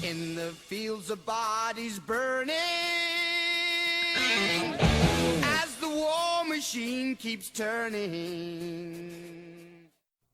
In the fields of bodies burning, as the war machine keeps turning.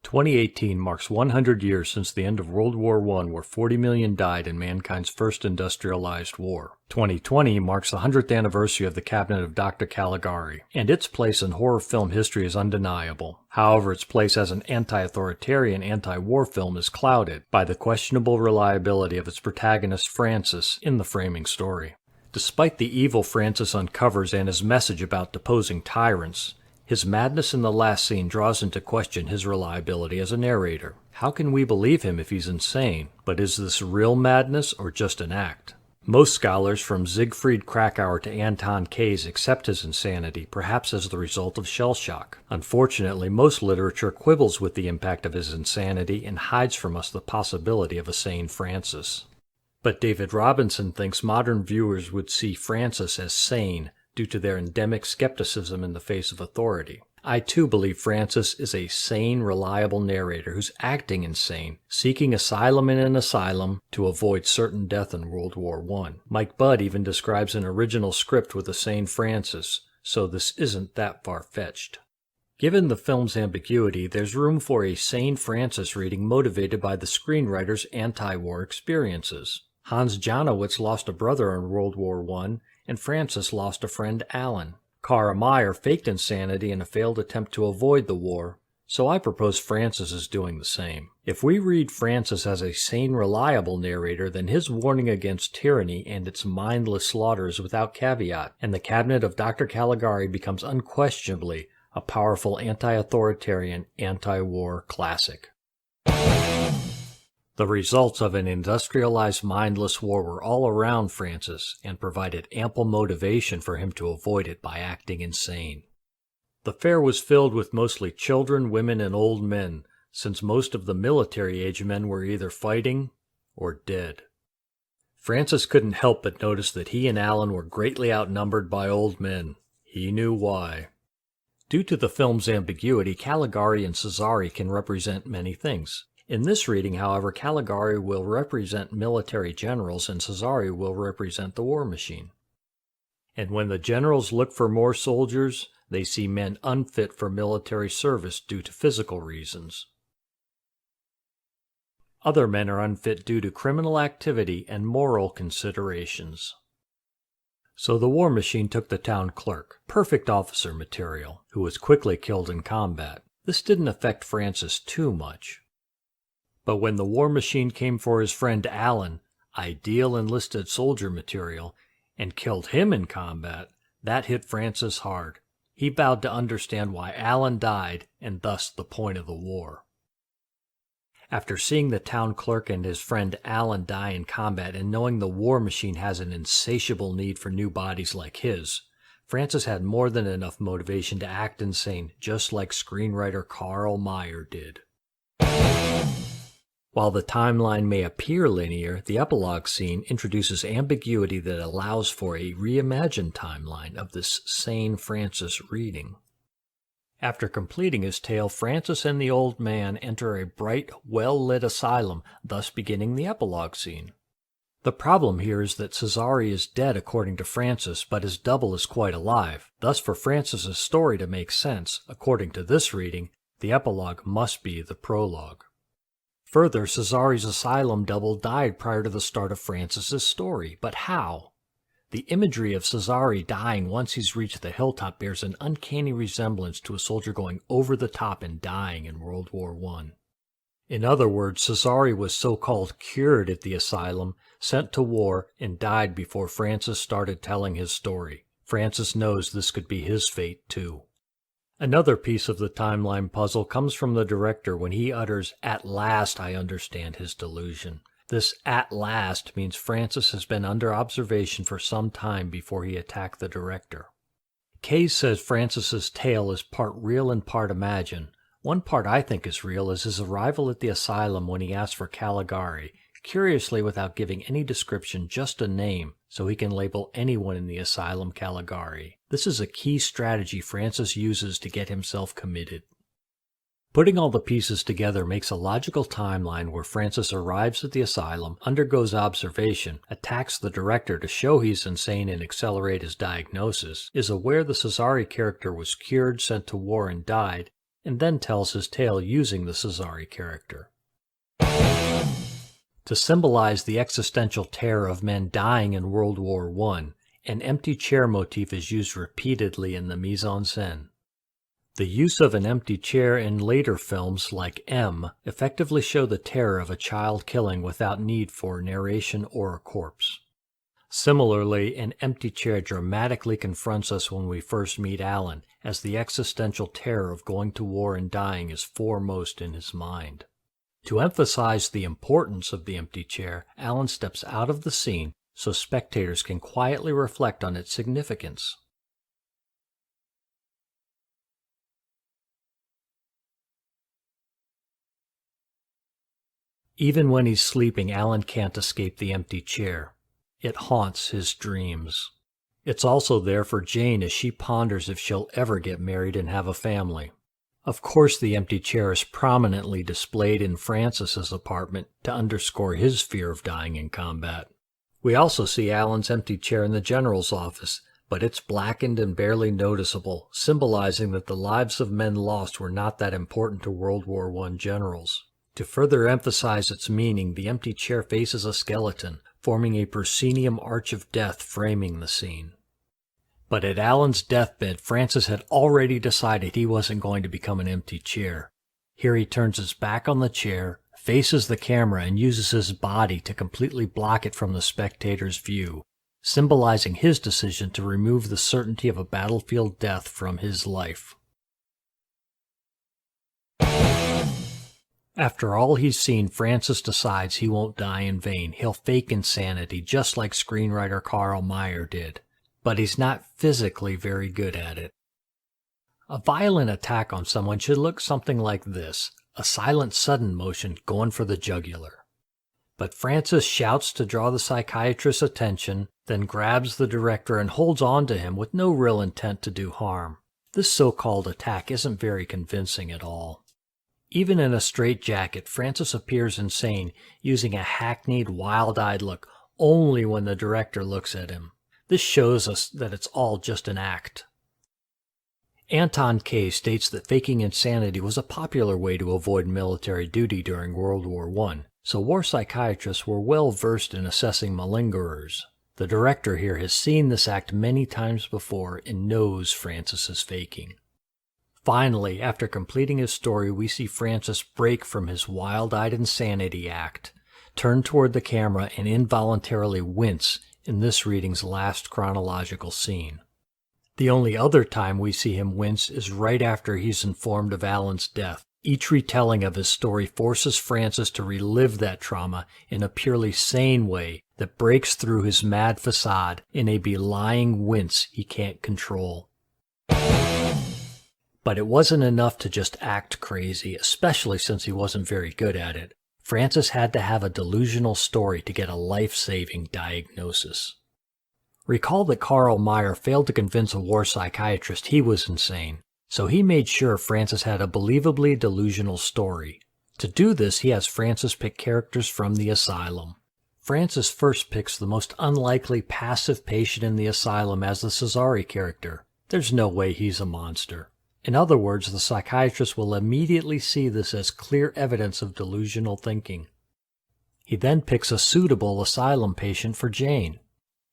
2018 marks 100 years since the end of World War I, where 40 million died in mankind's first industrialized war. 2020 marks the 100th anniversary of the cabinet of Dr. Caligari, and its place in horror film history is undeniable. However, its place as an anti-authoritarian, anti-war film is clouded by the questionable reliability of its protagonist Francis in the framing story. Despite the evil Francis uncovers and his message about deposing tyrants, his madness in the last scene draws into question his reliability as a narrator. How can we believe him if he's insane? But is this real madness or just an act? Most scholars, from Siegfried Kracauer to Anton Keyes, accept his insanity, perhaps as the result of shell shock. Unfortunately, most literature quibbles with the impact of his insanity and hides from us the possibility of a sane Francis. But David Robinson thinks modern viewers would see Francis as sane, due to their endemic skepticism in the face of authority. I too believe Francis is a sane, reliable narrator who's acting insane, seeking asylum in an asylum to avoid certain death in World War I. Mike Budd even describes an original script with a sane Francis, so this isn't that far-fetched. Given the film's ambiguity, there's room for a sane Francis reading motivated by the screenwriter's anti-war experiences. Hans Janowitz lost a brother in World War I, and Francis lost a friend, Alan. Cara Meyer faked insanity in a failed attempt to avoid the war, so I propose Francis is doing the same. If we read Francis as a sane, reliable narrator, then his warning against tyranny and its mindless slaughter is without caveat, and the cabinet of Dr. Caligari becomes unquestionably a powerful anti-authoritarian, anti-war classic. The results of an industrialized, mindless war were all around Francis and provided ample motivation for him to avoid it by acting insane. The fair was filled with mostly children, women, and old men, since most of the military-age men were either fighting or dead. Francis couldn't help but notice that he and Alan were greatly outnumbered by old men. He knew why. Due to the film's ambiguity, Caligari and Cesare can represent many things. In this reading, however, Caligari will represent military generals and Cesare will represent the war machine. And when the generals look for more soldiers, they see men unfit for military service due to physical reasons. Other men are unfit due to criminal activity and moral considerations. So the war machine took the town clerk, perfect officer material, who was quickly killed in combat. This didn't affect Francis too much. But when the war machine came for his friend Alan, ideal enlisted soldier material, and killed him in combat, that hit Francis hard. He vowed to understand why Alan died and thus the point of the war. After seeing the town clerk and his friend Alan die in combat and knowing the war machine has an insatiable need for new bodies like his, Francis had more than enough motivation to act insane, just like screenwriter Carl Meyer did. While the timeline may appear linear, the epilogue scene introduces ambiguity that allows for a reimagined timeline of this sane Francis reading. After completing his tale, Francis and the old man enter a bright, well-lit asylum, thus beginning the epilogue scene. The problem here is that Cesare is dead according to Francis, but his double is quite alive. Thus, for Francis's story to make sense, according to this reading, the epilogue must be the prologue. Further, Cesare's asylum double died prior to the start of Francis's story, but how? The imagery of Cesare dying once he's reached the hilltop bears an uncanny resemblance to a soldier going over the top and dying in World War I. In other words, Cesare was so-called cured at the asylum, sent to war, and died before Francis started telling his story. Francis knows this could be his fate, too. Another piece of the timeline puzzle comes from the director when he utters, "At last I understand his delusion." This "at last" means Francis has been under observation for some time before he attacked the director. Keyes says Francis's tale is part real and part imagined. One part I think is real is his arrival at the asylum when he asks for Caligari, curiously without giving any description, just a name, so he can label anyone in the asylum Caligari. This is a key strategy Francis uses to get himself committed. Putting all the pieces together makes a logical timeline where Francis arrives at the asylum, undergoes observation, attacks the director to show he's insane and accelerate his diagnosis, is aware the Cesare character was cured, sent to war, and died, and then tells his tale using the Cesare character. To symbolize the existential terror of men dying in World War I, an empty chair motif is used repeatedly in the mise-en-scene. The use of an empty chair in later films like M effectively show the terror of a child killing without need for narration or a corpse. Similarly, an empty chair dramatically confronts us when we first meet Alan, as the existential terror of going to war and dying is foremost in his mind. To emphasize the importance of the empty chair, Alan steps out of the scene so spectators can quietly reflect on its significance. Even when he's sleeping, Alan can't escape the empty chair. It haunts his dreams. It's also there for Jane as she ponders if she'll ever get married and have a family. Of course, the empty chair is prominently displayed in Francis's apartment to underscore his fear of dying in combat. We also see Alan's empty chair in the general's office, but it's blackened and barely noticeable, symbolizing that the lives of men lost were not that important to World War I generals. To further emphasize its meaning, the empty chair faces a skeleton, forming a proscenium arch of death framing the scene. But at Alan's deathbed, Francis had already decided he wasn't going to become an empty chair. Here he turns his back on the chair, faces the camera, and uses his body to completely block it from the spectator's view, symbolizing his decision to remove the certainty of a battlefield death from his life. After all he's seen, Francis decides he won't die in vain. He'll fake insanity, just like screenwriter Carl Meyer did. But he's not physically very good at it. A violent attack on someone should look something like this, a silent sudden motion going for the jugular. But Francis shouts to draw the psychiatrist's attention, then grabs the director and holds on to him with no real intent to do harm. This so-called attack isn't very convincing at all. Even in a straitjacket, Francis appears insane, using a hackneyed, wild-eyed look only when the director looks at him. This shows us that it's all just an act. Anton Kay states that faking insanity was a popular way to avoid military duty during World War I, so war psychiatrists were well versed in assessing malingerers. The director here has seen this act many times before and knows Francis is faking. Finally, after completing his story, we see Francis break from his wild-eyed insanity act, turn toward the camera, and involuntarily wince in this reading's last chronological scene. The only other time we see him wince is right after he's informed of Alan's death. Each retelling of his story forces Francis to relive that trauma in a purely sane way that breaks through his mad facade in a belying wince he can't control. But it wasn't enough to just act crazy, especially since he wasn't very good at it. Francis had to have a delusional story to get a life-saving diagnosis. Recall that Carl Meyer failed to convince a war psychiatrist he was insane, so he made sure Francis had a believably delusional story. To do this, he has Francis pick characters from the asylum. Francis first picks the most unlikely passive patient in the asylum as the Cesare character. There's no way he's a monster. In other words, the psychiatrist will immediately see this as clear evidence of delusional thinking. He then picks a suitable asylum patient for Jane.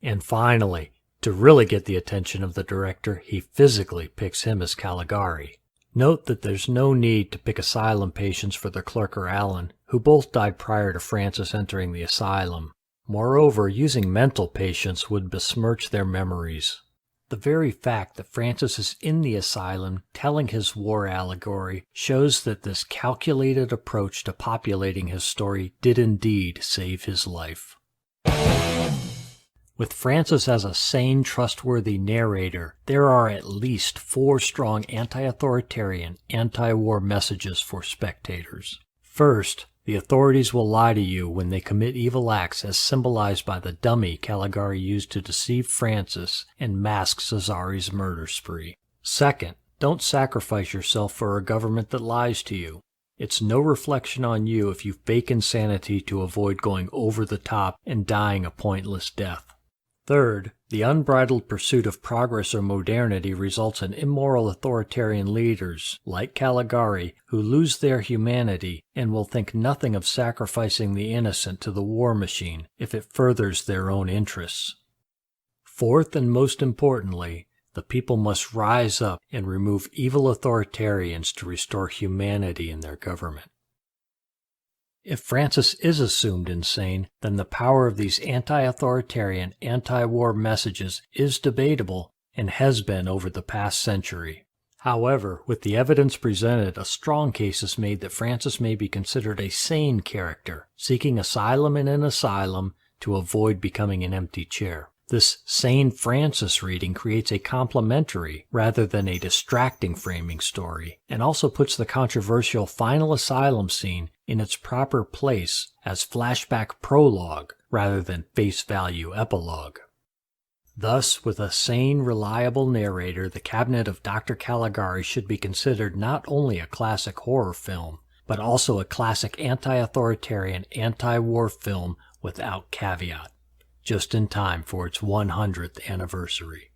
And finally, to really get the attention of the director, he physically picks him as Caligari. Note that there's no need to pick asylum patients for the clerk or Alan, who both died prior to Francis entering the asylum. Moreover, using mental patients would besmirch their memories. The very fact that Francis is in the asylum telling his war allegory shows that this calculated approach to populating his story did indeed save his life. With Francis as a sane, trustworthy narrator, there are at least 4 strong anti-authoritarian, anti-war messages for spectators. First, the authorities will lie to you when they commit evil acts as symbolized by the dummy Caligari used to deceive Francis and mask Cesare's murder spree. Second, Don't sacrifice yourself for a government that lies to you. It's no reflection on you if you fake insanity to avoid going over the top and dying a pointless death. Third, the unbridled pursuit of progress or modernity results in immoral authoritarian leaders, like Caligari, who lose their humanity and will think nothing of sacrificing the innocent to the war machine if it furthers their own interests. Fourth, and most importantly, the people must rise up and remove evil authoritarians to restore humanity in their government. If Francis is assumed insane, then the power of these anti-authoritarian, anti-war messages is debatable and has been over the past century. However, with the evidence presented, a strong case is made that Francis may be considered a sane character, seeking asylum in an asylum to avoid becoming an empty chair. This sane Francis reading creates a complementary rather than a distracting framing story, and also puts the controversial final asylum scene in its proper place as flashback prologue rather than face value epilogue. Thus, with a sane, reliable narrator, The Cabinet of Dr. Caligari should be considered not only a classic horror film, but also a classic anti-authoritarian, anti-war film without caveat, just in time for its 100th anniversary.